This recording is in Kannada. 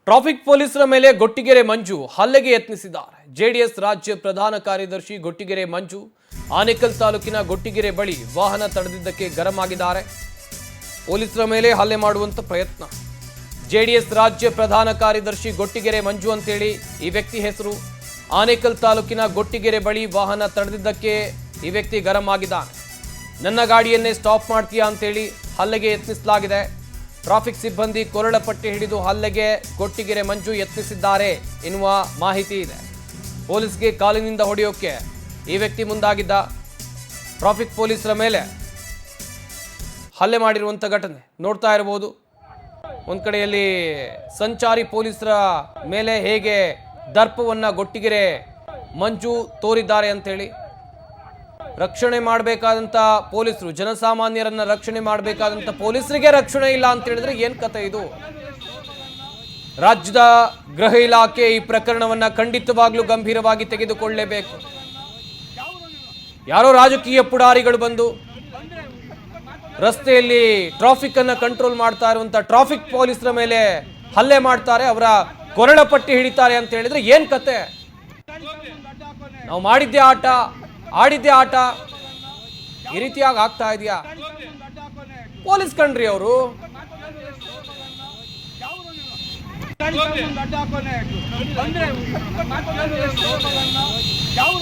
ಟ್ರಾಫಿಕ್ ಪೊಲೀಸರ ಮೇಲೆ ಗೊಟ್ಟಿಗೆರೆ ಮಂಜು ಹಲ್ಲೆಗೆ ಯತ್ನಿಸಿದ್ದಾರೆ. ಜೆಡಿಎಸ್ ರಾಜ್ಯ ಪ್ರಧಾನ ಕಾರ್ಯದರ್ಶಿ ಗೊಟ್ಟಿಗೆರೆ ಮಂಜು ಆನೇಕಲ್ ತಾಲೂಕಿನ ಗೊಟ್ಟಿಗೆರೆ ಬಳಿ ವಾಹನ ತಡೆದಿದ್ದಕ್ಕೆ ಗರಂ ಆಗಿದ್ದಾರೆ. ಪೊಲೀಸರ ಮೇಲೆ ಹಲ್ಲೆ ಮಾಡುವಂತ ಪ್ರಯತ್ನ. ಜೆಡಿಎಸ್ ರಾಜ್ಯ ಪ್ರಧಾನ ಕಾರ್ಯದರ್ಶಿ ಗೊಟ್ಟಿಗೆರೆ ಮಂಜು ಅಂತೇಳಿ ಈ ವ್ಯಕ್ತಿ ಹೆಸರು. ಆನೇಕಲ್ ತಾಲೂಕಿನ ಗೊಟ್ಟಿಗೆರೆ ಬಳಿ ವಾಹನ ತಡೆದಿದ್ದಕ್ಕೆ ಈ ವ್ಯಕ್ತಿ ಗರಂ ಆಗಿದ್ದಾನೆ. ನನ್ನ ಗಾಡಿಯನ್ನೇ ಸ್ಟಾಪ್ ಮಾಡ್ತೀಯಾ ಅಂತೇಳಿ ಹಲ್ಲೆಗೆ ಯತ್ನಿಸಲಾಗಿದೆ. ಟ್ರಾಫಿಕ್ ಸಿಬ್ಬಂದಿ ಕೊರಳ ಪಟ್ಟಿ ಹಿಡಿದು ಹಲ್ಲೆಗೆ ಗೊಟ್ಟಿಗೆರೆ ಮಂಜು ಯತ್ನಿಸಿದ್ದಾರೆ ಎನ್ನುವ ಮಾಹಿತಿ ಇದೆ. ಪೊಲೀಸ್ಗೆ ಕಾಲಿನಿಂದ ಹೊಡೆಯೋಕೆ ಈ ವ್ಯಕ್ತಿ ಮುಂದಾಗಿದ್ದ. ಟ್ರಾಫಿಕ್ ಪೊಲೀಸರ ಮೇಲೆ ಹಲ್ಲೆ ಮಾಡಿರುವಂಥ ಘಟನೆ ನೋಡ್ತಾ ಇರಬಹುದು. ಒಂದು ಕಡೆಯಲ್ಲಿ ಸಂಚಾರಿ ಪೊಲೀಸರ ಮೇಲೆ ಹೇಗೆ ದರ್ಪವನ್ನು ಗೊಟ್ಟಿಗೆರೆ ಮಂಜು ತೋರಿದ್ದಾರೆ ಅಂತೇಳಿ. ರಕ್ಷಣೆ ಮಾಡಬೇಕಾದಂಥ ಪೊಲೀಸರು, ಜನಸಾಮಾನ್ಯರನ್ನ ರಕ್ಷಣೆ ಮಾಡಬೇಕಾದಂಥ ಪೊಲೀಸರಿಗೆ ರಕ್ಷಣೆ ಇಲ್ಲ ಅಂತ ಹೇಳಿದ್ರೆ ಏನ್ ಕತೆ ಇದು? ರಾಜ್ಯದ ಗೃಹ ಇಲಾಖೆ ಈ ಪ್ರಕರಣವನ್ನ ಖಂಡಿತವಾಗ್ಲೂ ಗಂಭೀರವಾಗಿ ತೆಗೆದುಕೊಳ್ಳಲೇಬೇಕು. ಯಾರೋ ರಾಜಕೀಯ ಪುಡಾರಿಗಳು ಬಂದು ರಸ್ತೆಯಲ್ಲಿ ಟ್ರಾಫಿಕ್ ಅನ್ನ ಕಂಟ್ರೋಲ್ ಮಾಡ್ತಾ ಇರುವಂತ ಟ್ರಾಫಿಕ್ ಪೊಲೀಸರ ಮೇಲೆ ಹಲ್ಲೆ ಮಾಡ್ತಾರೆ, ಅವರ ಕೊರಳ ಪಟ್ಟಿ ಹಿಡಿತಾರೆ ಅಂತ ಹೇಳಿದ್ರೆ ಏನ್ ಕತೆ? ನಾವು ಮಾಡಿದ್ದೆ ಆಟ, ಆಡಿದ್ದೆ ಆಟ, ಈ ರೀತಿಯಾಗಿ ಆಗ್ತಾ ಇದೆಯಾ? ಪೊಲೀಸ್ ಕಣ್ರಿ ಅವರು. ಯಾವ